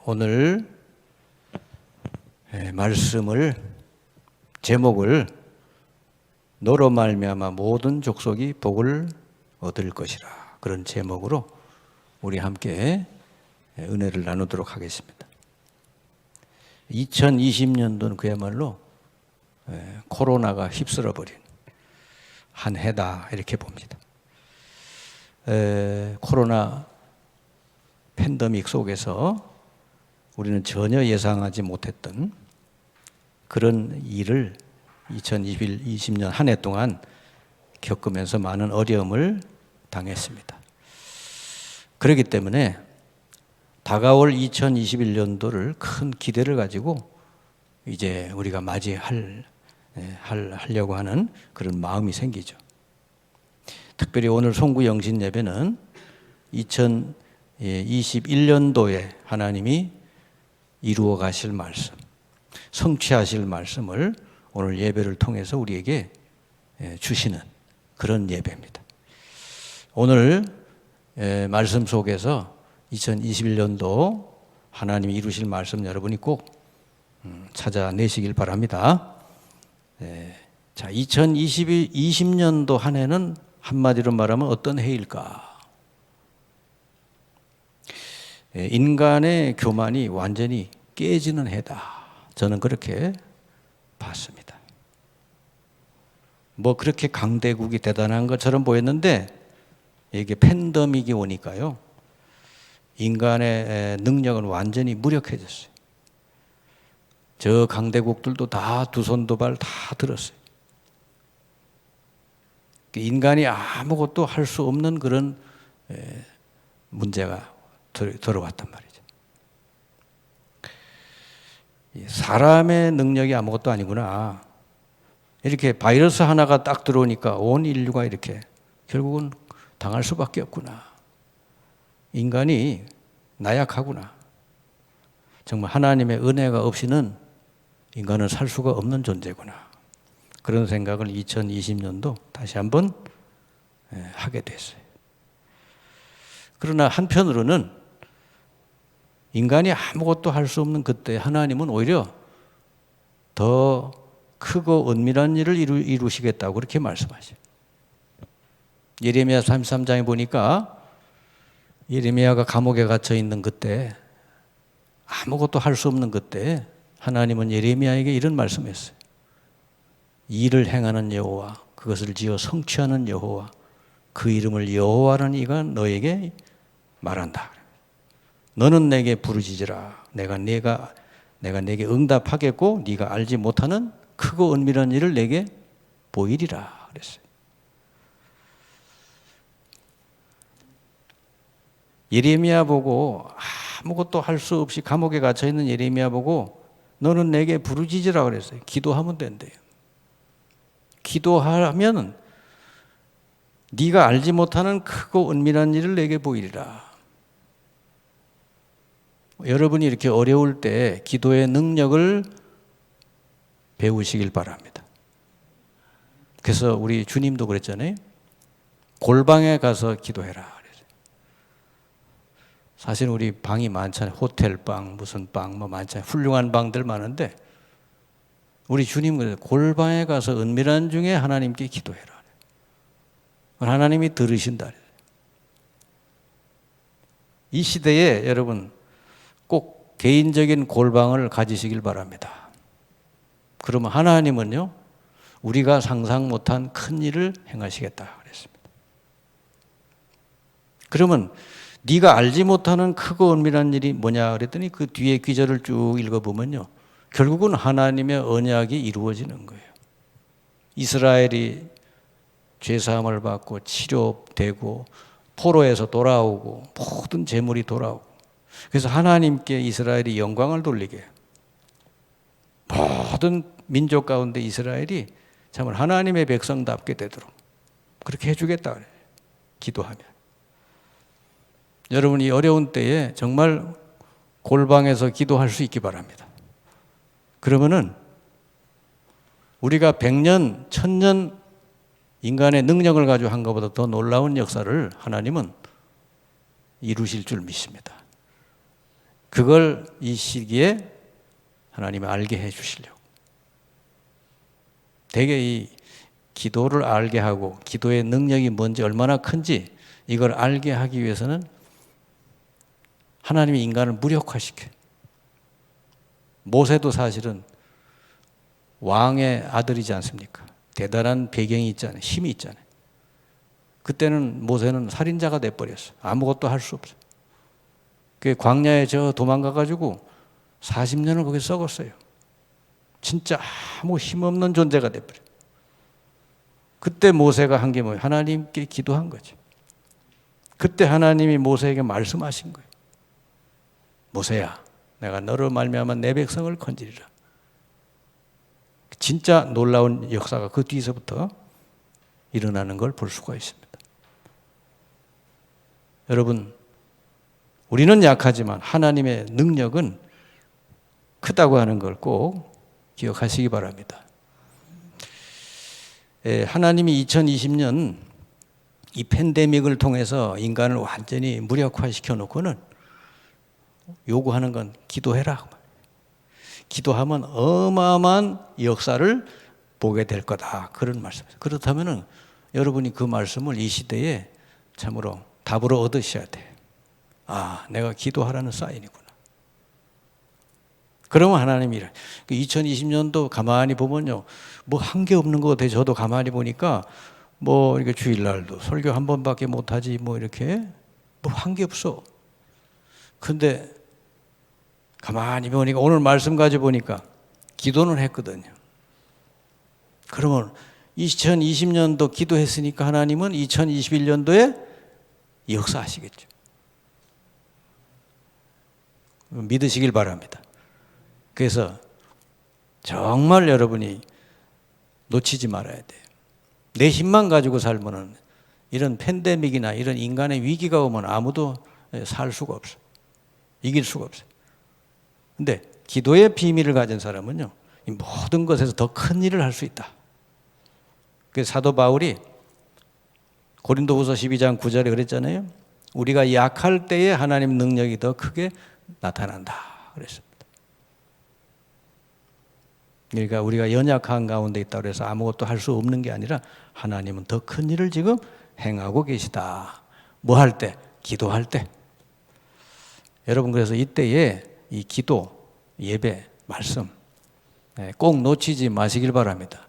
오늘 말씀을 제목을 너로 말미암아 모든 족속이 복을 얻을 것이라, 그런 제목으로 우리 함께 은혜를 나누도록 하겠습니다. 2020년도는 그야말로 코로나가 휩쓸어버린 한 해다, 이렇게 봅니다. 코로나 팬데믹 속에서 우리는 전혀 예상하지 못했던 그런 일을 2020년 한 해 동안 겪으면서 많은 어려움을 당했습니다. 그렇기 때문에 다가올 2021년도를 큰 기대를 가지고 이제 우리가 하려고 하는 그런 마음이 생기죠. 특별히 오늘 송구 영신 예배는 2021년도에 하나님이 이루어 가실 말씀, 성취하실 말씀을 오늘 예배를 통해서 우리에게 주시는 그런 예배입니다. 오늘 말씀 속에서 2021년도 하나님이 이루실 말씀 여러분이 꼭 찾아내시길 바랍니다. 자, 2020년도 한 해는 한마디로 말하면 어떤 해일까? 인간의 교만이 완전히 깨지는 해다, 저는 그렇게 봤습니다. 뭐 그렇게 강대국이 대단한 것처럼 보였는데 이게 팬데믹이 오니까요, 인간의 능력은 완전히 무력해졌어요. 저 강대국들도 다 두 손 두 발 다 들었어요. 인간이 아무것도 할 수 없는 그런 문제가 들어왔단 말이죠. 사람의 능력이 아무것도 아니구나, 이렇게 바이러스 하나가 딱 들어오니까 온 인류가 이렇게 결국은 당할 수밖에 없구나. 인간이 나약하구나. 정말 하나님의 은혜가 없이는 인간은 살 수가 없는 존재구나. 그런 생각을 2020년도 다시 한번 하게 됐어요. 그러나 한편으로는 인간이 아무것도 할 수 없는 그때 하나님은 오히려 더 크고 은밀한 일을 이루시겠다고 그렇게 말씀하셔요. 예레미야 33장에 보니까 예레미야가 감옥에 갇혀 있는 그때, 아무것도 할 수 없는 그때 하나님은 예레미야에게 이런 말씀했어요. 일을 행하는 여호와, 그것을 지어 성취하는 여호와, 그 이름을 여호와라는 이가 너에게 말한다. 너는 내게 부르짖으라. 내가 내게 응답하겠고 네가 알지 못하는 크고 은밀한 일을 내게 보이리라 그랬어요. 예레미야 보고, 아무것도 할 수 없이 감옥에 갇혀 있는 예레미야 보고 너는 내게 부르짖으라 그랬어요. 기도하면 된대요. 기도하면 네가 알지 못하는 크고 은밀한 일을 내게 보이리라. 여러분이 이렇게 어려울 때 기도의 능력을 배우시길 바랍니다. 그래서 우리 주님도 그랬잖아요. 골방에 가서 기도해라 그랬어요. 사실 우리 방이 많잖아요. 호텔방, 무슨 방, 뭐 많잖아요. 훌륭한 방들 많은데 우리 주님은 그래서 골방에 가서 은밀한 중에 하나님께 기도해라. 하나님이 들으신다. 이 시대에 여러분 꼭 개인적인 골방을 가지시길 바랍니다. 그러면 하나님은요, 우리가 상상 못한 큰 일을 행하시겠다 그랬습니다. 그러면 네가 알지 못하는 크고 은밀한 일이 뭐냐 그랬더니 그 뒤에 귀절을 쭉 읽어보면요, 결국은 하나님의 언약이 이루어지는 거예요. 이스라엘이 죄사함을 받고 치료되고 포로에서 돌아오고 모든 재물이 돌아오고, 그래서 하나님께 이스라엘이 영광을 돌리게, 모든 민족 가운데 이스라엘이 정말 하나님의 백성답게 되도록 그렇게 해주겠다 그래요. 기도하면. 여러분이 어려운 때에 정말 골방에서 기도할 수 있기 바랍니다. 그러면은 우리가 100년, 1000년 인간의 능력을 가지고 한 것보다 더 놀라운 역사를 하나님은 이루실 줄 믿습니다. 그걸 이 시기에 하나님이 알게 해 주시려고. 되게 이 기도를 알게 하고 기도의 능력이 뭔지 얼마나 큰지 이걸 알게 하기 위해서는 하나님이 인간을 무력화시켜요. 모세도 사실은 왕의 아들이지 않습니까? 대단한 배경이 있잖아요. 힘이 있잖아요. 그때는 모세는 살인자가 돼버렸어요. 아무것도 할 수 없어요. 그 광야에 저 도망가가지고 40년을 거기 썩었어요. 진짜 아무 힘없는 존재가 돼버려요. 그때 모세가 한 게 뭐예요? 하나님께 기도한 거죠. 그때 하나님이 모세에게 말씀하신 거예요. 모세야, 내가 너로 말미암아 내 백성을 건지리라. 진짜 놀라운 역사가 그 뒤에서부터 일어나는 걸 볼 수가 있습니다. 여러분, 우리는 약하지만 하나님의 능력은 크다고 하는 걸 꼭 기억하시기 바랍니다. 하나님이 2020년 이 팬데믹을 통해서 인간을 완전히 무력화시켜 놓고는 요구하는 건 기도해라. 기도하면 어마어마한 역사를 보게 될 거다. 그런 말씀이에요. 그렇다면 여러분이 그 말씀을 이 시대에 참으로 답으로 얻으셔야 돼요. 아, 내가 기도하라는 사인이구나. 그러면 하나님이 2020년도 가만히 보면요, 뭐 한 게 없는 것 같아요. 저도 가만히 보니까 뭐 이렇게 주일날도 설교 한 번밖에 못하지 뭐 이렇게 뭐 한 게 없어. 근데 가만히 보니까 오늘 말씀 가지고 보니까 기도는 했거든요. 그러면 2020년도 기도했으니까 하나님은 2021년도에 역사하시겠죠. 믿으시길 바랍니다. 그래서 정말 여러분이 놓치지 말아야 돼요. 내 힘만 가지고 살면은 이런 팬데믹이나 이런 인간의 위기가 오면 아무도 살 수가 없어요. 이길 수가 없어요. 근데 기도의 비밀을 가진 사람은요, 이 모든 것에서 더 큰 일을 할 수 있다. 그래서 사도 바울이 고린도후서 12장 9절에 그랬잖아요. 우리가 약할 때에 하나님 능력이 더 크게 나타난다 그랬습니다. 그러니까 우리가 연약한 가운데 있다고 해서 아무것도 할 수 없는 게 아니라 하나님은 더 큰 일을 지금 행하고 계시다. 뭐 할 때? 기도할 때. 여러분, 그래서 이때에 이 기도, 예배, 말씀 꼭 놓치지 마시길 바랍니다.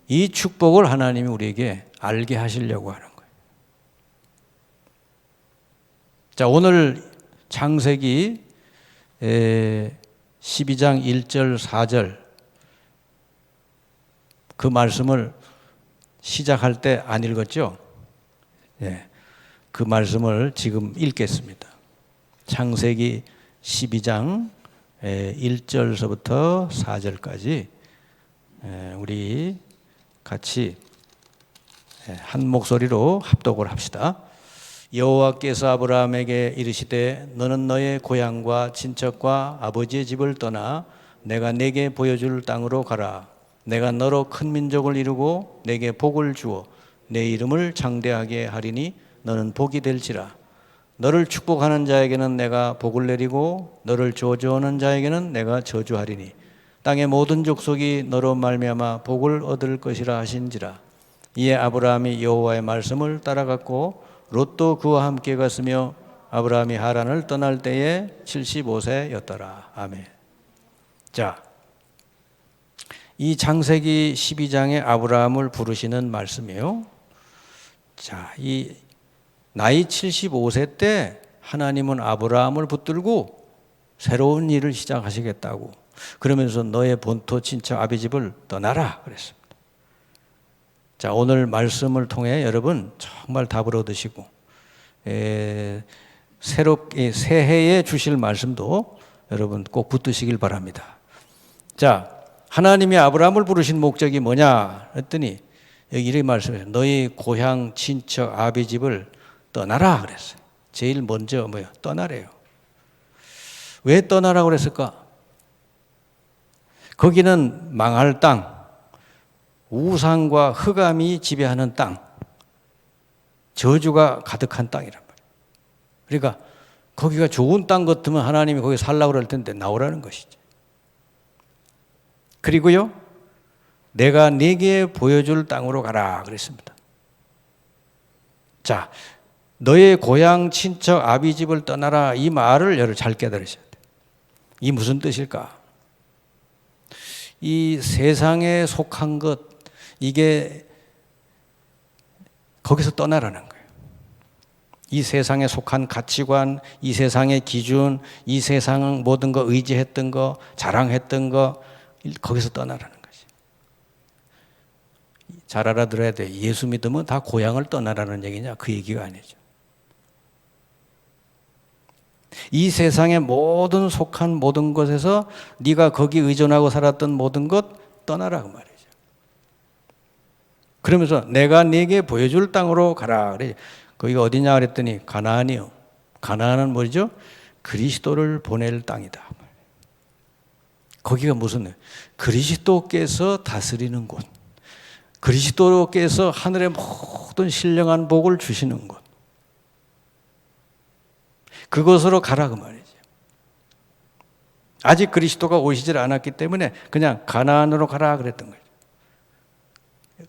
이 축복을 하나님이 우리에게 알게 하시려고 하는 거예요. 자, 오늘 창세기 12장 1절 4절 그 말씀을 시작할 때 안 읽었죠? 예, 그 말씀을 지금 읽겠습니다. 창세기 12장 1절서부터 4절까지 우리 같이 한 목소리로 합독을 합시다. 여호와께서 아브라함에게 이르시되 너는 너의 고향과 친척과 아버지의 집을 떠나 내가 내게 보여줄 땅으로 가라. 내가 너로 큰 민족을 이루고 내게 복을 주어 내 이름을 장대하게 하리니 너는 복이 될지라. 너를 축복하는 자에게는 내가 복을 내리고 너를 저주하는 자에게는 내가 저주하리니 땅의 모든 족속이 너로 말미암아 복을 얻을 것이라 하신지라. 이에 아브라함이 여호와의 말씀을 따라갔고 롯도 그와 함께 갔으며 아브라함이 하란을 떠날 때에 75세였더라. 아멘. 자, 이 창세기 12장에 아브라함을 부르시는 말씀이에요. 자, 이 나이 75세 때 하나님은 아브라함을 붙들고 새로운 일을 시작하시겠다고 그러면서 너의 본토 친척 아비집을 떠나라 그랬습니다. 자, 오늘 말씀을 통해 여러분 정말 답을 얻으시고 새롭게 새해에 주실 말씀도 여러분 꼭 붙드시길 바랍니다. 자, 하나님이 아브라함을 부르신 목적이 뭐냐 했더니 여기 이렇게 말씀해요. 너희 고향 친척 아비집을 떠나라 그랬어요. 제일 먼저 뭐예요? 떠나래요. 왜 떠나라고 그랬을까? 거기는 망할 땅, 우상과 흑암이 지배하는 땅, 저주가 가득한 땅이란 말이에요. 그러니까 거기가 좋은 땅 같으면 하나님이 거기 살라고 그럴 텐데 나오라는 것이지. 그리고요, 내가 네게 보여줄 땅으로 가라 그랬습니다. 자, 너의 고향 친척 아비 집을 떠나라, 이 말을 여러분 잘 깨달으셔야 돼요. 이 무슨 뜻일까? 이 세상에 속한 것, 이게 거기서 떠나라는 거예요. 이 세상에 속한 가치관, 이 세상의 기준, 이 세상 모든 거 의지했던 거, 자랑했던 거, 거기서 떠나라는 거지. 잘 알아들어야 돼. 예수 믿으면 다 고향을 떠나라는 얘기냐? 그 얘기가 아니죠. 이 세상의 모든 속한 모든 것에서 네가 거기 의존하고 살았던 모든 것 떠나라 그 말이죠. 그러면서 내가 네게 보여줄 땅으로 가라 그래. 거기가 어디냐 그랬더니 가나안이요. 가나안은 뭐죠? 그리스도를 보낼 땅이다. 거기가 무슨 그리스도께서 다스리는 곳, 그리스도께서 하늘의 모든 신령한 복을 주시는 곳, 그곳으로 가라 그 말이죠. 아직 그리스도가 오시질 않았기 때문에 그냥 가나안으로 가라 그랬던 거예요.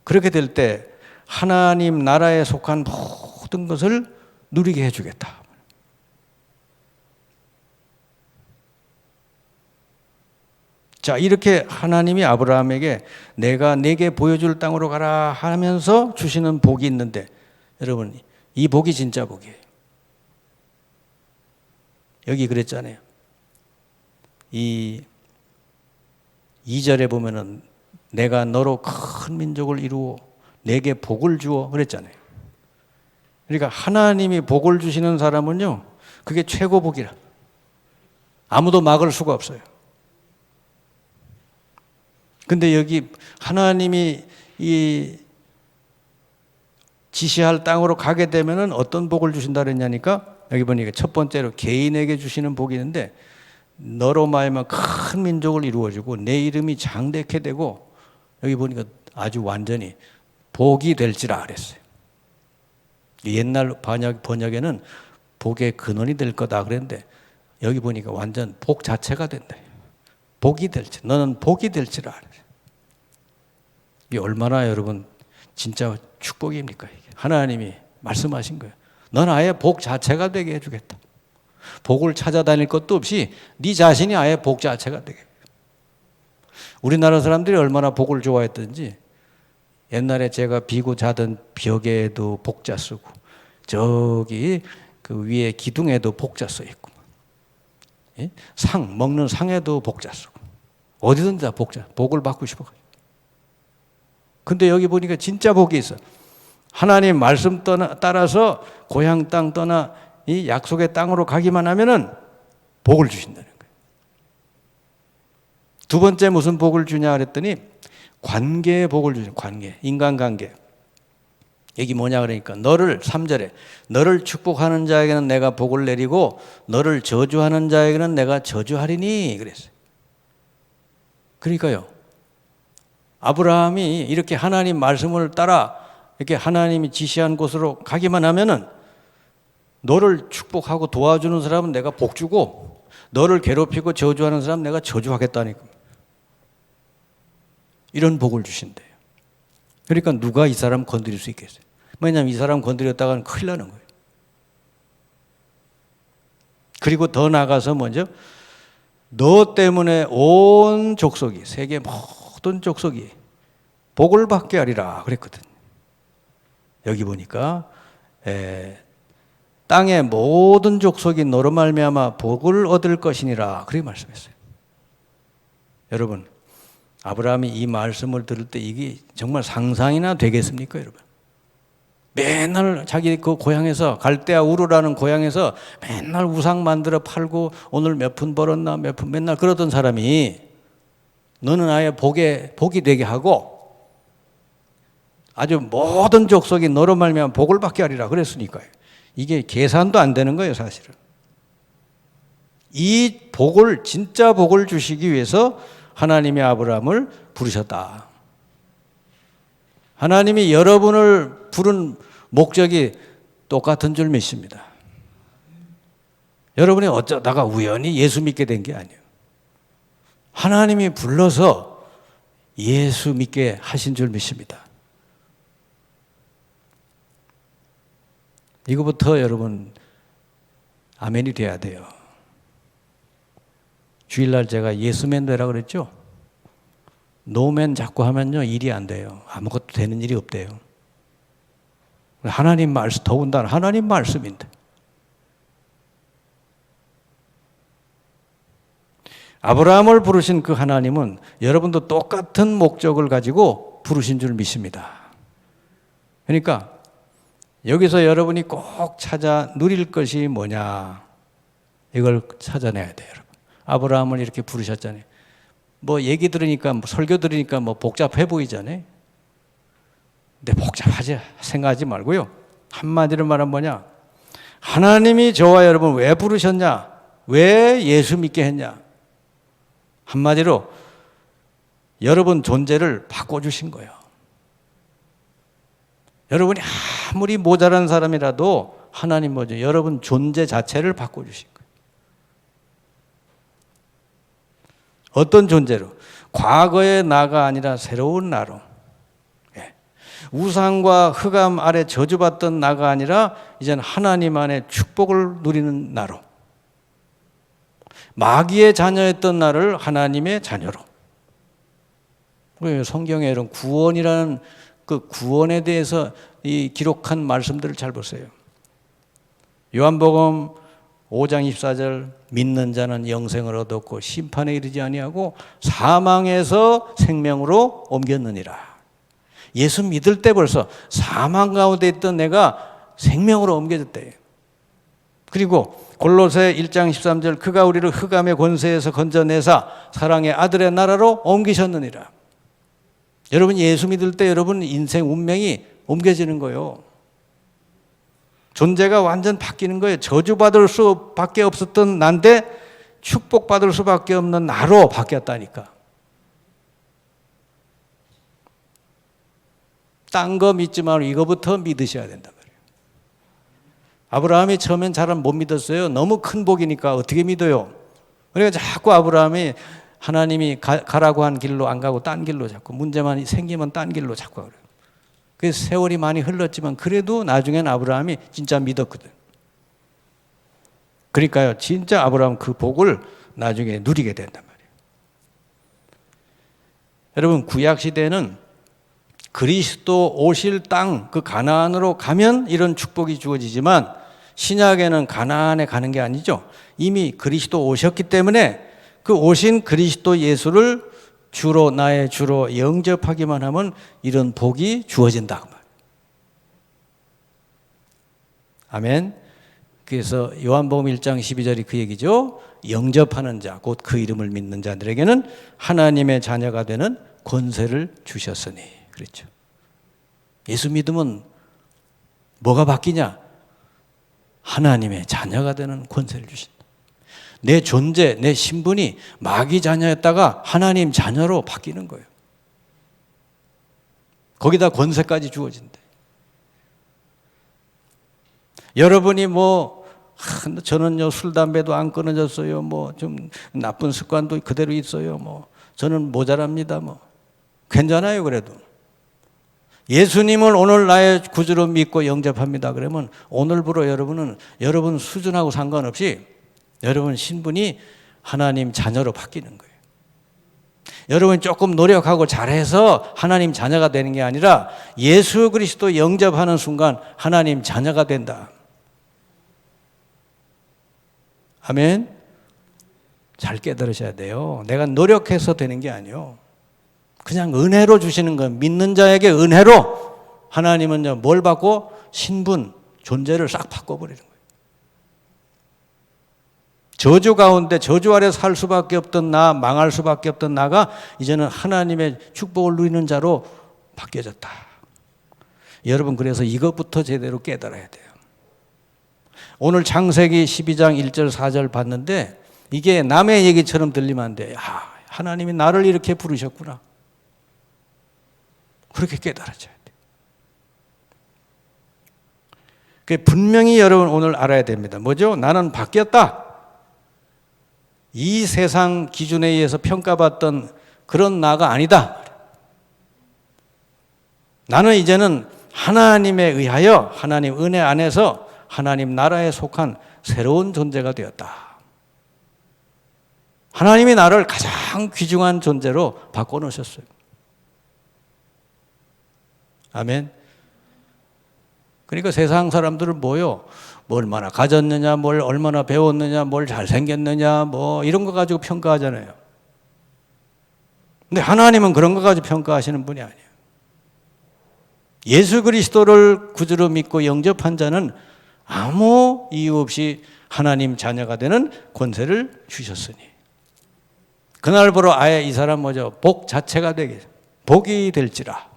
그렇게 될 때 하나님 나라에 속한 모든 것을 누리게 해주겠다. 자, 이렇게 하나님이 아브라함에게 내가 네게 보여줄 땅으로 가라 하면서 주시는 복이 있는데, 여러분 이 복이 진짜 복이에요. 여기 그랬잖아요. 이 2절에 보면은 내가 너로 큰 민족을 이루어 내게 복을 주어 그랬잖아요. 그러니까 하나님이 복을 주시는 사람은요, 그게 최고 복이라. 아무도 막을 수가 없어요. 근데 여기 하나님이 이 지시할 땅으로 가게 되면은 어떤 복을 주신다 그랬냐니까, 여기 보니까 첫 번째로 개인에게 주시는 복이 있는데, 너로 말미암아 큰 민족을 이루어주고 내 이름이 장대케 되고, 여기 보니까 아주 완전히 복이 될지라 그랬어요. 옛날 번역에는 복의 근원이 될 거다 그랬는데, 여기 보니까 완전 복 자체가 된다. 복이 될지, 너는 복이 될지라 그랬어요. 이게 얼마나 여러분 진짜 축복입니까? 이게 하나님이 말씀하신 거예요. 넌 아예 복 자체가 되게 해주겠다. 복을 찾아다닐 것도 없이 네 자신이 아예 복 자체가 되게. 우리나라 사람들이 얼마나 복을 좋아했던지, 옛날에 제가 비고 자던 벽에도 복자 쓰고, 저기 그 위에 기둥에도 복자 써 있고, 상 먹는 상에도 복자 쓰고, 어디든지 다 복자, 복을 받고 싶어가지고. 근데 여기 보니까 진짜 복이 있어. 하나님 말씀 따라서 고향 땅 떠나 이 약속의 땅으로 가기만 하면은 복을 주신다는 거예요. 두 번째 무슨 복을 주냐 그랬더니 관계의 복을 주죠. 관계, 인간관계. 여기 뭐냐 그러니까 너를 3절에 너를 축복하는 자에게는 내가 복을 내리고 너를 저주하는 자에게는 내가 저주하리니 그랬어요. 그러니까요, 아브라함이 이렇게 하나님 말씀을 따라 이렇게 하나님이 지시한 곳으로 가기만 하면은 너를 축복하고 도와주는 사람은 내가 복 주고 너를 괴롭히고 저주하는 사람은 내가 저주하겠다니까. 이런 복을 주신대요. 그러니까 누가 이 사람 건드릴 수 있겠어요? 왜냐하면 이 사람 건드렸다가는 큰일 나는 거예요. 그리고 더 나아가서 먼저 너 때문에 온 족속이, 세계 모든 족속이 복을 받게 하리라 그랬거든. 여기 보니까 땅의 모든 족속이 너로 말미암아 복을 얻을 것이니라 그렇게 말씀했어요. 여러분, 아브라함이 이 말씀을 들을 때 이게 정말 상상이나 되겠습니까, 여러분? 맨날 자기 그 고향에서 갈대아 우르라는 고향에서 맨날 우상 만들어 팔고 오늘 몇 푼 벌었나 몇 푼 맨날 그러던 사람이 너는 아예 복이 되게 하고 아주 모든 족속이 너로 말미암아 복을 받게 하리라 그랬으니까요. 이게 계산도 안 되는 거예요, 사실은. 이 복을, 진짜 복을 주시기 위해서 하나님이 아브라함을 부르셨다. 하나님이 여러분을 부른 목적이 똑같은 줄 믿습니다. 여러분이 어쩌다가 우연히 예수 믿게 된 게 아니에요. 하나님이 불러서 예수 믿게 하신 줄 믿습니다. 이거부터 여러분 아멘이 돼야 돼요. 주일날 제가 예수맨 되라 그랬죠? 노맨 자꾸 하면요 일이 안 돼요. 아무것도 되는 일이 없대요. 하나님 말씀, 더군다나 하나님 말씀인데. 아브라함을 부르신 그 하나님은 여러분도 똑같은 목적을 가지고 부르신 줄 믿습니다. 그러니까 여기서 여러분이 꼭 찾아 누릴 것이 뭐냐, 이걸 찾아내야 돼요. 여러분. 아브라함을 이렇게 부르셨잖아요. 뭐 얘기 들으니까, 설교 들으니까 뭐 복잡해 보이잖아요. 근데 복잡하지 생각하지 말고요. 한마디로 말하면 뭐냐, 하나님이 저와 여러분 왜 부르셨냐, 왜 예수 믿게 했냐, 한마디로 여러분 존재를 바꿔주신 거예요. 여러분이 아무리 모자란 사람이라도 하나님 뭐죠? 여러분 존재 자체를 바꿔주신 거예요. 어떤 존재로? 과거의 나가 아니라 새로운 나로. 우상과 흑암 아래 저주받던 나가 아니라 이제는 하나님 안에 축복을 누리는 나로. 마귀의 자녀였던 나를 하나님의 자녀로. 성경에 이런 구원이라는 그 구원에 대해서 이 기록한 말씀들을 잘 보세요. 요한복음 5장 24절, 믿는 자는 영생을 얻었고 심판에 이르지 아니하고 사망에서 생명으로 옮겼느니라. 예수 믿을 때 벌써 사망 가운데 있던 내가 생명으로 옮겨졌대요. 그리고 골로새 1장 13절, 그가 우리를 흑암의 권세에서 건져내사 사랑의 아들의 나라로 옮기셨느니라. 여러분 예수 믿을 때 여러분 인생 운명이 옮겨지는 거예요. 존재가 완전 바뀌는 거예요. 저주받을 수밖에 없었던 난데 축복받을 수밖에 없는 나로 바뀌었다니까. 딴 거 믿지 말고 이거부터 믿으셔야 된단 말이에요. 아브라함이 처음엔 잘 못 믿었어요. 너무 큰 복이니까 어떻게 믿어요? 그러니까 자꾸 아브라함이 하나님이 가라고 한 길로 안 가고 딴 길로 자꾸, 문제만 생기면 딴 길로 자꾸 그래요. 그래서 세월이 많이 흘렀지만 그래도 나중엔 아브라함이 진짜 믿었거든. 그러니까요, 진짜 아브라함 그 복을 나중에 누리게 된단 말이에요. 여러분 구약 시대는 그리스도 오실 땅, 그 가나안으로 가면 이런 축복이 주어지지만 신약에는 가나안에 가는 게 아니죠. 이미 그리스도 오셨기 때문에 그 오신 그리스도 예수를 주로, 나의 주로 영접하기만 하면 이런 복이 주어진다. 아멘. 그래서 요한복음 1장 12절이 그 얘기죠. 영접하는 자, 곧 그 이름을 믿는 자들에게는 하나님의 자녀가 되는 권세를 주셨으니. 그렇죠. 예수 믿으면 뭐가 바뀌냐? 하나님의 자녀가 되는 권세를 주신다. 내 존재, 내 신분이 마귀 자녀였다가 하나님 자녀로 바뀌는 거예요. 거기다 권세까지 주어진대. 여러분이 저는요 술 담배도 안 끊어졌어요. 좀 나쁜 습관도 그대로 있어요. 저는 모자랍니다. 괜찮아요. 그래도 예수님을 오늘 나의 구주로 믿고 영접합니다. 그러면 오늘부로 여러분은 여러분 수준하고 상관없이 여러분 신분이 하나님 자녀로 바뀌는 거예요. 여러분이 조금 노력하고 잘해서 하나님 자녀가 되는 게 아니라 예수 그리스도 영접하는 순간 하나님 자녀가 된다. 아멘. 잘 깨달으셔야 돼요. 내가 노력해서 되는 게 아니에요. 그냥 은혜로 주시는 건, 믿는 자에게 은혜로 하나님은 뭘 받고? 신분, 존재를 싹 바꿔버리는 거예요. 저주 가운데 저주 아래 살 수밖에 없던 나, 망할 수밖에 없던 나가 이제는 하나님의 축복을 누리는 자로 바뀌어졌다. 여러분 그래서 이것부터 제대로 깨달아야 돼요. 오늘 창세기 12장 1절 4절 봤는데 이게 남의 얘기처럼 들리면 안 돼요. 하나님이 나를 이렇게 부르셨구나. 그렇게 깨달아져야 돼요. 분명히 여러분 오늘 알아야 됩니다. 뭐죠? 나는 바뀌었다. 이 세상 기준에 의해서 평가받던 그런 나가 아니다. 나는 이제는 하나님에 의하여 하나님 은혜 안에서 하나님 나라에 속한 새로운 존재가 되었다. 하나님이 나를 가장 귀중한 존재로 바꿔놓으셨어요. 아멘. 그러니까 세상 사람들은 뭐요? 뭐 얼마나 가졌느냐, 뭘 얼마나 배웠느냐, 뭘 잘생겼느냐, 뭐 이런 거 가지고 평가하잖아요. 근데 하나님은 그런 거 가지고 평가하시는 분이 아니에요. 예수 그리스도를 구주로 믿고 영접한 자는 아무 이유 없이 하나님 자녀가 되는 권세를 주셨으니 그날부로 아예 이 사람 뭐죠? 복 자체가 되게 복이 될지라.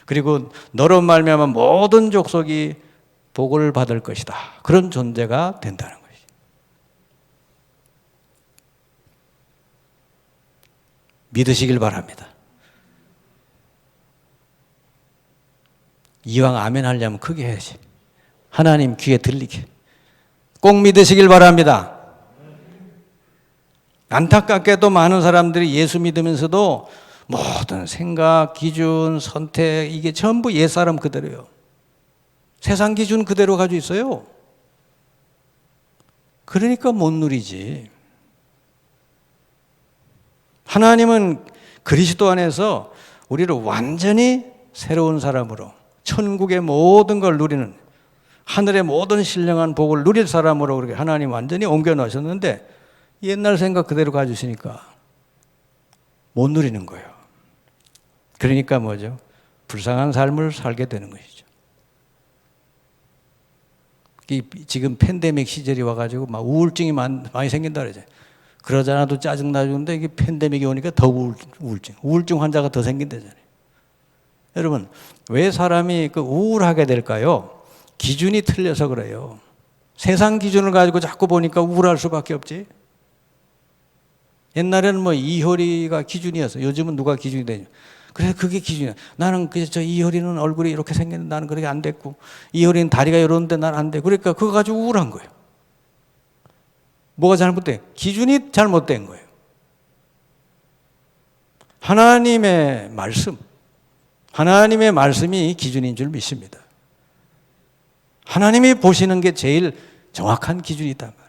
그리고 너로 말미암아 모든 족속이 복을 받을 것이다. 그런 존재가 된다는 것이죠. 믿으시길 바랍니다. 이왕 아멘 하려면 크게 해야지. 하나님 귀에 들리게. 꼭 믿으시길 바랍니다. 안타깝게도 많은 사람들이 예수 믿으면서도 모든 생각, 기준, 선택 이게 전부 옛사람 그대로예요. 세상 기준 그대로 가지고 있어요. 그러니까 못 누리지. 하나님은 그리스도 안에서 우리를 완전히 새로운 사람으로 천국의 모든 걸 누리는 하늘의 모든 신령한 복을 누릴 사람으로 그렇게 하나님 완전히 옮겨 놓으셨는데 옛날 생각 그대로 가지시니까 못 누리는 거예요. 그러니까 뭐죠? 불쌍한 삶을 살게 되는 것이죠. 지금 팬데믹 시절이 와가지고 막 우울증이 많이 생긴다 그러죠. 그러지 않아도 짜증나주는데 이게 팬데믹이 오니까 더 우울증 환자가 더 생긴다잖아요. 여러분, 왜 사람이 우울하게 될까요? 기준이 틀려서 그래요. 세상 기준을 가지고 자꾸 보니까 우울할 수밖에 없지. 옛날에는 뭐 이효리가 기준이었어. 요즘은 누가 기준이 되냐. 그래서 그게 기준이야. 나는 저 이효리는 얼굴이 이렇게 생겼는데 나는 그렇게 안 됐고, 이효리는 다리가 이러는데 난 안 돼. 그러니까 그거 가지고 우울한 거예요. 뭐가 잘못돼? 기준이 잘못된 거예요. 하나님의 말씀이 기준인 줄 믿습니다. 하나님이 보시는 게 제일 정확한 기준이다 말이에요.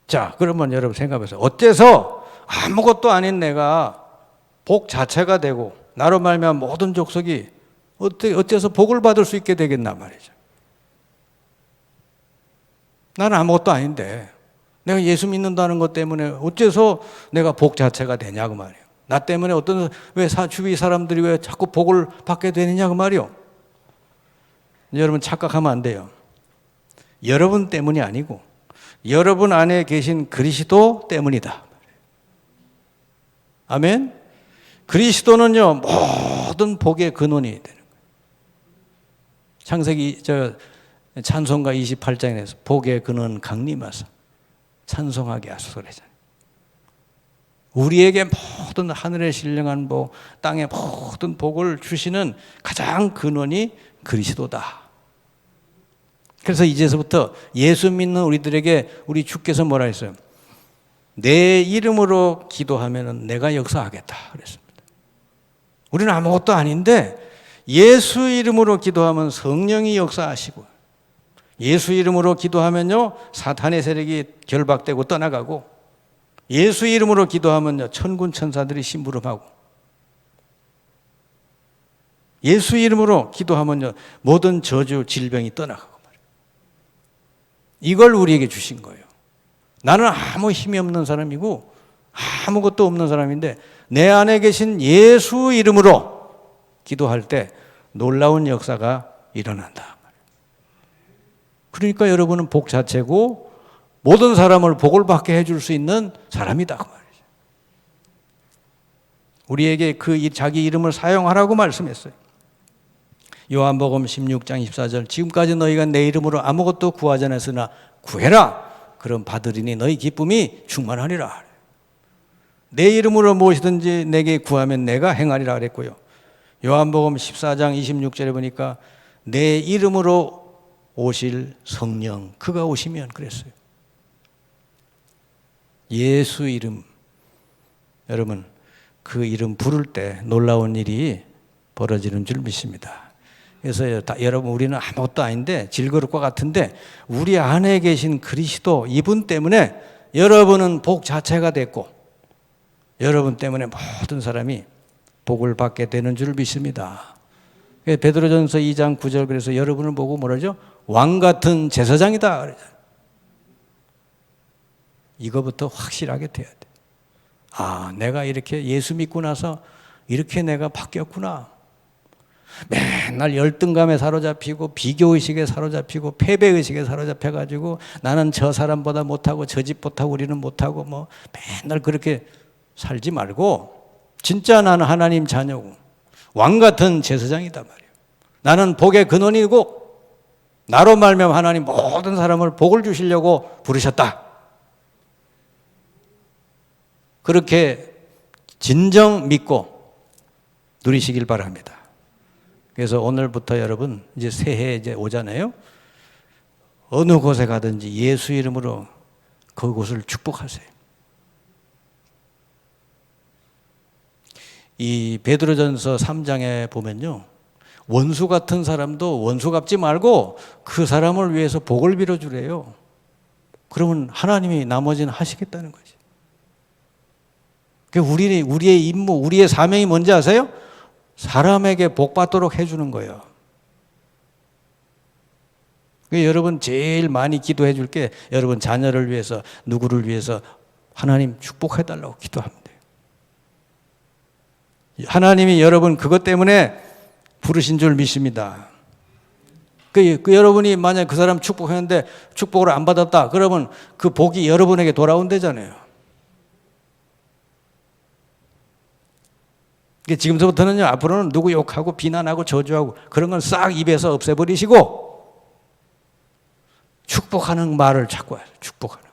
자, 그러면 여러분 생각해보세요. 어째서 아무것도 아닌 내가 복 자체가 되고 나로 말미암아 모든 족속이 어째서 복을 받을 수 있게 되겠나 말이죠. 나는 아무것도 아닌데 내가 예수 믿는다는 것 때문에 어째서 내가 복 자체가 되냐고 말이에요. 나 때문에 왜 주위 사람들이 왜 자꾸 복을 받게 되느냐고 말이요. 여러분 착각하면 안 돼요. 여러분 때문이 아니고 여러분 안에 계신 그리스도 때문이다. 아멘. 그리스도는요 모든 복의 근원이 되는 거예요. 창세기 찬송가 28장에서 복의 근원 강림하사 찬송하게 하소서래잖아요. 우리에게 모든 하늘의 신령한 복, 땅의 모든 복을 주시는 가장 근원이 그리스도다. 그래서 이제서부터 예수 믿는 우리들에게 우리 주께서 뭐라 했어요? 내 이름으로 기도하면 내가 역사하겠다 그랬습니다. 우리는 아무것도 아닌데 예수 이름으로 기도하면 성령이 역사하시고 예수 이름으로 기도하면요 사탄의 세력이 결박되고 떠나가고 예수 이름으로 기도하면요 천군 천사들이 심부름하고 예수 이름으로 기도하면요 모든 저주 질병이 떠나가고 말이에요. 이걸 우리에게 주신 거예요. 나는 아무 힘이 없는 사람이고 아무것도 없는 사람인데 내 안에 계신 예수 이름으로 기도할 때 놀라운 역사가 일어난다. 그러니까 여러분은 복 자체고 모든 사람을 복을 받게 해줄 수 있는 사람이다 그 말이죠. 우리에게 자기 이름을 사용하라고 말씀했어요. 요한복음 16장 24절 지금까지 너희가 내 이름으로 아무것도 구하지 않았으나 구해라 그럼 받으리니 너희 기쁨이 충만하리라. 내 이름으로 무엇이든지 내게 구하면 내가 행하리라 그랬고요. 요한복음 14장 26절에 보니까 내 이름으로 오실 성령, 그가 오시면 그랬어요. 예수 이름, 여러분 그 이름 부를 때 놀라운 일이 벌어지는 줄 믿습니다. 그래서 여러분 우리는 아무것도 아닌데 질거릴 것 같은데 우리 안에 계신 그리스도 이분 때문에 여러분은 복 자체가 됐고 여러분 때문에 모든 사람이 복을 받게 되는 줄 믿습니다. 베드로전서 2장 9절 그래서 여러분을 보고 뭐라죠? 왕 같은 제사장이다 그러잖아요. 이거부터 확실하게 돼야 돼. 아, 내가 이렇게 예수 믿고 나서 이렇게 내가 바뀌었구나. 맨날 열등감에 사로잡히고 비교의식에 사로잡히고 패배의식에 사로잡혀가지고 나는 저 사람보다 못하고 저 집보다 우리는 못하고 뭐 맨날 그렇게 살지 말고 진짜 나는 하나님 자녀고 왕 같은 제사장이다 말이에요. 나는 복의 근원이고 나로 말미암아 하나님 모든 사람을 복을 주시려고 부르셨다. 그렇게 진정 믿고 누리시길 바랍니다. 그래서 오늘부터 여러분 이제 새해 이제 오잖아요. 어느 곳에 가든지 예수 이름으로 그곳을 축복하세요. 이 베드로전서 3장에 보면요. 원수 같은 사람도 원수 갚지 말고 그 사람을 위해서 복을 빌어주래요. 그러면 하나님이 나머지는 하시겠다는 거지. 우리의 임무, 우리의 사명이 뭔지 아세요? 사람에게 복 받도록 해주는 거예요. 여러분 제일 많이 기도해 줄 게 여러분 자녀를 위해서 누구를 위해서 하나님 축복해 달라고 기도하면 돼요. 하나님이 여러분 그것 때문에 부르신 줄 믿습니다. 여러분이 만약 그 사람 축복했는데 축복을 안 받았다 그러면 그 복이 여러분에게 돌아온다잖아요. 지금서부터는요, 앞으로는 누구 욕하고 비난하고 저주하고 그런 건 싹 입에서 없애버리시고 축복하는 말을 자꾸 하세요. 축복하는.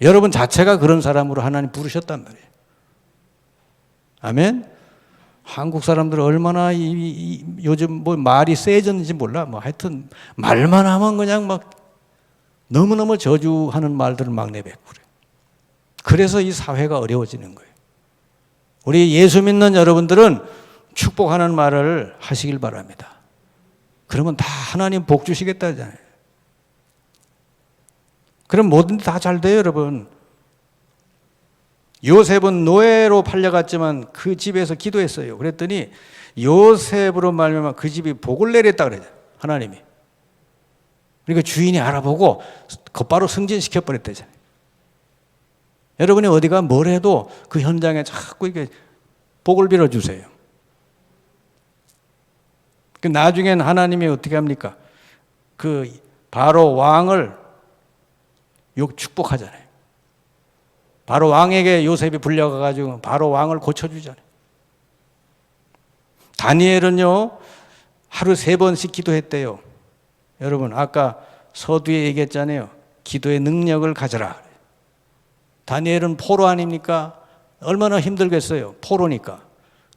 여러분 자체가 그런 사람으로 하나님 부르셨단 말이에요. 아멘? 한국 사람들은 얼마나 요즘 뭐 말이 세졌는지 몰라. 뭐 하여튼 말만 하면 그냥 막 너무너무 저주하는 말들을 막 내뱉고 그래요. 그래서 이 사회가 어려워지는 거예요. 우리 예수 믿는 여러분들은 축복하는 말을 하시길 바랍니다. 그러면 다 하나님 복 주시겠다잖아요. 그럼 뭐든지 다 잘 돼요, 여러분. 요셉은 노예로 팔려갔지만 그 집에서 기도했어요. 그랬더니 요셉으로 말미암아 그 집이 복을 내렸다 그래요. 하나님이. 그러니까 주인이 알아보고 곧바로 승진시켜 버렸대잖아요. 여러분이 어디가 뭘 해도 그 현장에 자꾸 이렇게 복을 빌어주세요. 나중엔 하나님이 어떻게 합니까? 그 바로 왕을 축복하잖아요. 바로 왕에게 요셉이 불려가가지고 바로 왕을 고쳐주잖아요. 다니엘은요, 하루 3번씩 기도했대요. 여러분, 아까 서두에 얘기했잖아요. 기도의 능력을 가져라. 다니엘은 포로 아닙니까? 얼마나 힘들겠어요. 포로니까.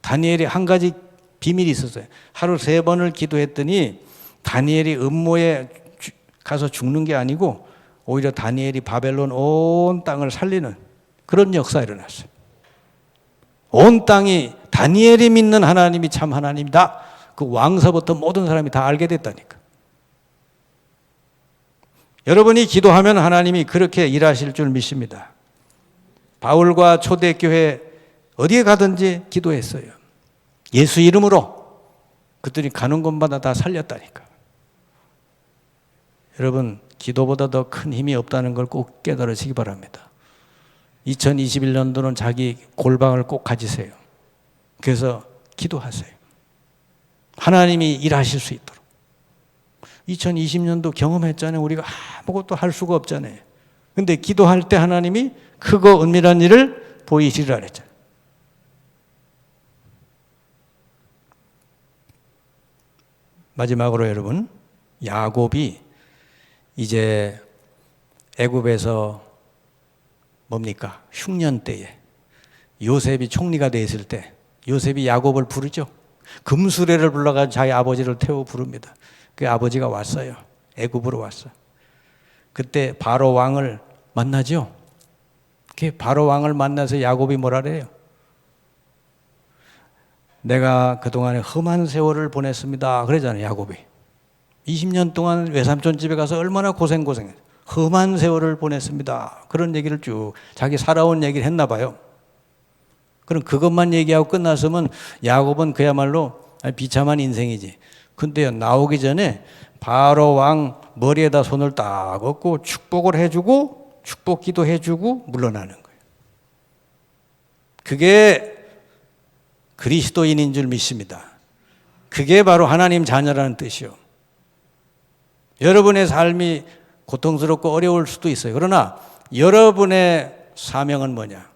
다니엘이 한 가지 비밀이 있었어요. 하루 3번을 기도했더니 다니엘이 음모에 가서 죽는 게 아니고 오히려 다니엘이 바벨론 온 땅을 살리는 그런 역사가 일어났어요. 온 땅이 다니엘이 믿는 하나님이 참 하나님이다. 그 왕서부터 모든 사람이 다 알게 됐다니까. 여러분이 기도하면 하나님이 그렇게 일하실 줄 믿습니다. 바울과 초대교회 어디에 가든지 기도했어요. 예수 이름으로 그들이 가는 곳마다 다 살렸다니까. 여러분 기도보다 더 큰 힘이 없다는 걸 꼭 깨달으시기 바랍니다. 2021년도는 자기 골방을 꼭 가지세요. 그래서 기도하세요. 하나님이 일하실 수 있도록. 2020년도 경험했잖아요. 우리가 아무것도 할 수가 없잖아요. 근데 기도할 때 하나님이 크고 은밀한 일을 보이시리라 그랬잖아요. 마지막으로 여러분, 야곱이 이제 애굽에서 뭡니까? 흉년 때에 요셉이 총리가 돼 있을 때 요셉이 야곱을 부르죠. 금수레를 불러가지고 자기 아버지를 태워 부릅니다. 그 아버지가 왔어요. 애굽으로 왔어. 그때 바로 왕을 만나죠. 그 바로 왕을 만나서 야곱이 뭐라 그래요? 내가 그동안에 험한 세월을 보냈습니다. 그러잖아요, 야곱이. 20년 동안 외삼촌 집에 가서 얼마나 고생했어요. 험한 세월을 보냈습니다. 그런 얘기를 쭉 자기 살아온 얘기를 했나 봐요. 그럼 그것만 얘기하고 끝났으면 야곱은 그야말로 비참한 인생이지. 근데요, 나오기 전에 바로 왕 머리에다 손을 딱 얹고 축복을 해주고 축복 기도해주고 물러나는 거예요. 그게 그리스도인인 줄 믿습니다. 그게 바로 하나님 자녀라는 뜻이요. 여러분의 삶이 고통스럽고 어려울 수도 있어요. 그러나 여러분의 사명은 뭐냐?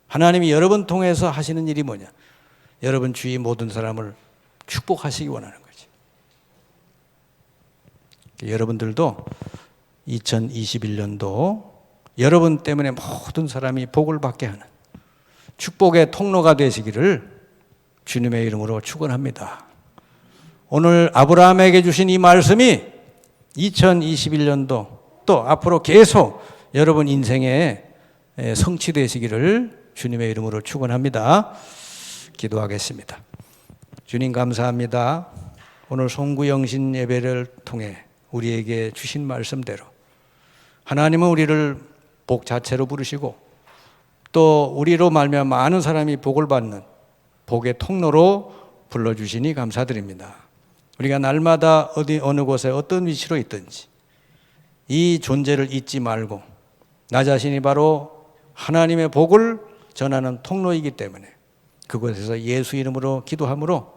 하나님이 여러분 통해서 하시는 일이 뭐냐? 여러분 주위 모든 사람을 축복하시기 원하는 거죠. 여러분들도 2021년도 여러분 때문에 모든 사람이 복을 받게 하는 축복의 통로가 되시기를 주님의 이름으로 축원합니다. 오늘 아브라함에게 주신 이 말씀이 2021년도 또 앞으로 계속 여러분 인생에 성취되시기를 주님의 이름으로 축원합니다. 기도하겠습니다. 주님 감사합니다. 오늘 송구영신 예배를 통해 우리에게 주신 말씀대로 하나님은 우리를 복 자체로 부르시고 또 우리로 말미암아 많은 사람이 복을 받는 복의 통로로 불러주시니 감사드립니다. 우리가 날마다 어느 곳에 어떤 위치로 있든지 이 존재를 잊지 말고 나 자신이 바로 하나님의 복을 전하는 통로이기 때문에 그곳에서 예수 이름으로 기도함으로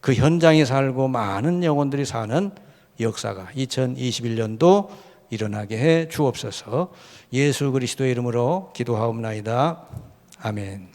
그 현장에 살고 많은 영혼들이 사는 역사가 2021년도 일어나게 해 주옵소서. 예수 그리스도의 이름으로 기도하옵나이다. 아멘.